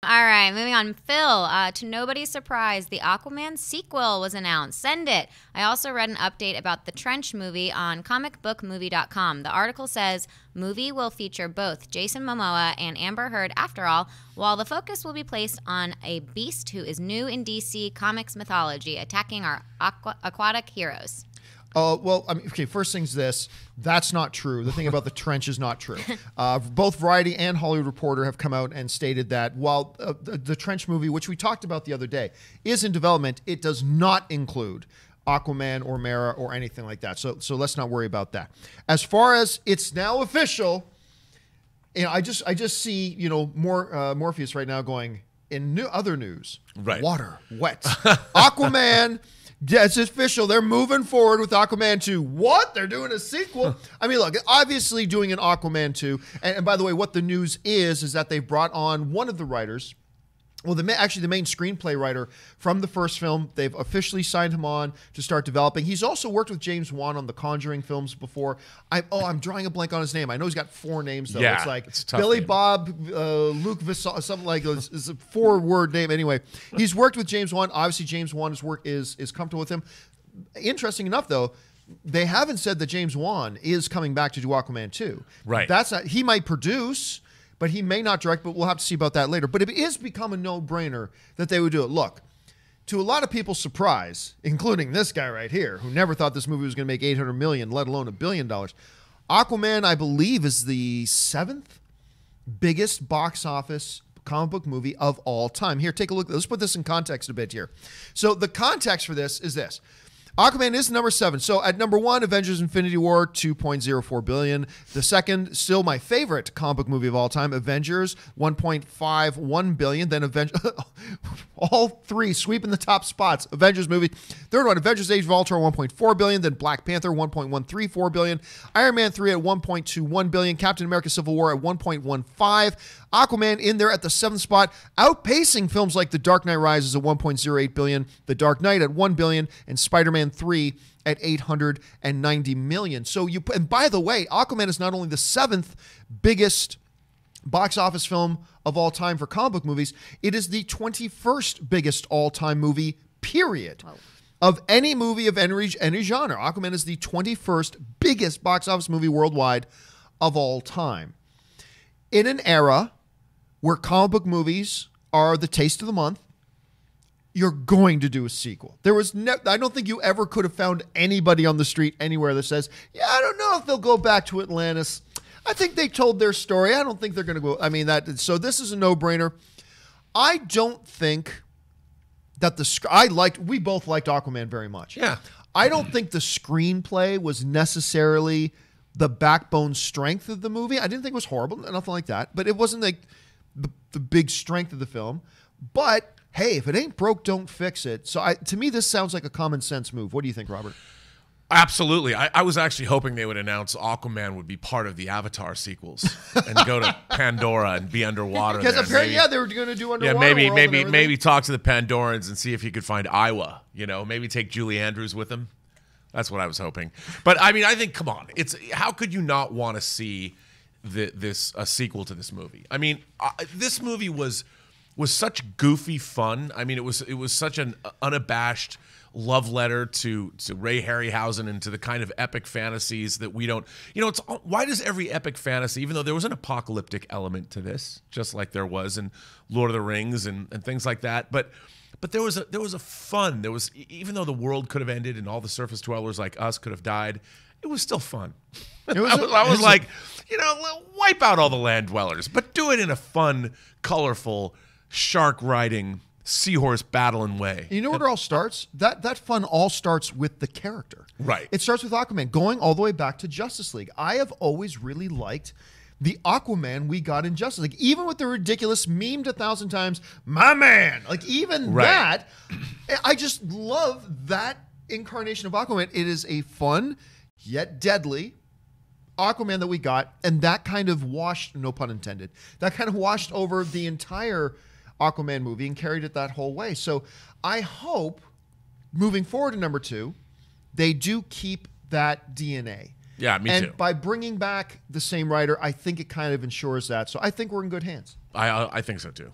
All right, moving on. Phil, to nobody's surprise, the Aquaman sequel was announced. Send it. I also read an update about the Trench movie on comicbookmovie.com. The article says, movie will feature both Jason Momoa and Amber Heard after all, while the focus will be placed on a beast who is new in DC Comics mythology, attacking our aquatic heroes. Well, I mean, okay, first thing's this. That's not true. The thing about the Trench is not true. Both Variety and Hollywood Reporter have come out and stated that while the Trench movie, which we talked about the other day, is in development, it does not include Aquaman or Mera or anything like that. So let's not worry about that. As far as it's now official, you know, I just see, you know, Morpheus right now going, in other news, right? Water, wet. Aquaman. Yeah, it's official. They're moving forward with Aquaman 2. What? They're doing a sequel? I mean, look, obviously doing an Aquaman 2. And by the way, what the news is that they brought on one of the writers. Well, actually the main screenplay writer from the first film. They've officially signed him on to start developing. He's also worked with James Wan on the Conjuring films before. I'm drawing a blank on his name. I know he's got 4 names, though. Yeah, it's like it's a tough Billy name. Bob, Luke Vissal, something like this. It's a 4-word name. Anyway, he's worked with James Wan. Obviously, James Wan's work is comfortable with him. Interesting enough, though, they haven't said that James Wan is coming back to do Aquaman 2. Right. That's not. He might produce, but he may not direct, but we'll have to see about that later. But it is become a no-brainer that they would do it. Look, to a lot of people's surprise, including this guy right here, who never thought this movie was going to make $800 million, let alone $1 billion, Aquaman, I believe, is the 7th biggest box office comic book movie of all time. Here, take a look. Let's put this in context a bit here. So the context for this is this. Aquaman is number 7. So at number 1, Avengers Infinity War, $2.04 billion. The second, still my favorite comic book movie of all time, Avengers, $1.51 billion. Then all 3 sweeping the top spots. Avengers movie. Third one, Avengers Age of Ultron, $1.4 billion. Then Black Panther, $1.134 billion. Iron Man 3 at $1.21 billion. Captain America Civil War at $1.15. Aquaman in there at the 7th spot, outpacing films like The Dark Knight Rises at $1.08 billion, The Dark Knight at $1 billion, and Spider-Man 3 at $890 million. And by the way, Aquaman is not only the 7th biggest box office film of all time for comic book movies, it is the 21st biggest all-time movie, period. Wow. Of any movie of any genre. Aquaman is the 21st biggest box office movie worldwide of all time. In an era where comic book movies are the taste of the month, you're going to do a sequel. I don't think you ever could have found anybody on the street anywhere that says, yeah, I don't know if they'll go back to Atlantis. I think they told their story. I don't think they're going to go. I mean, so this is a no-brainer. I don't think that we both liked Aquaman very much. Yeah. I don't think the screenplay was necessarily the backbone strength of the movie. I didn't think it was horrible, nothing like that. But it wasn't like the big strength of the film. But hey, if it ain't broke, don't fix it. So to me, this sounds like a common sense move. What do you think, Robert? Absolutely. I was actually hoping they would announce Aquaman would be part of the Avatar sequels and go to Pandora and be underwater. Because apparently, they were going to do underwater. Yeah, world maybe talk to the Pandorans and see if he could find Iowa. You know, maybe take Julie Andrews with him. That's what I was hoping. But I mean, I think, come on, how could you not want to see a sequel to this movie? I mean, this movie was such goofy fun. I mean, it was such an unabashed love letter to Ray Harryhausen and to the kind of epic fantasies that we don't. You know, why does every epic fantasy, even though there was an apocalyptic element to this, just like there was in Lord of the Rings and things like that, but there was a fun. There was, even though the world could have ended and all the surface dwellers like us could have died, it was still fun. I was like, you know, wipe out all the land dwellers, but do it in a fun, colorful, shark riding, seahorse battling way. You know where it all starts? That fun all starts with the character. Right. It starts with Aquaman, going all the way back to Justice League. I have always really liked the Aquaman we got in Justice League, even with the ridiculous memed 1,000 times, my man. Like even that, I just love that incarnation of Aquaman. It is a fun yet deadly Aquaman that we got, and that kind of washed, no pun intended, that kind of washed over the entire Aquaman movie and carried it that whole way. So I hope moving forward to number 2, they do keep that DNA. Yeah, me too. And by bringing back the same writer, I think it kind of ensures that. So I think we're in good hands. I think so too.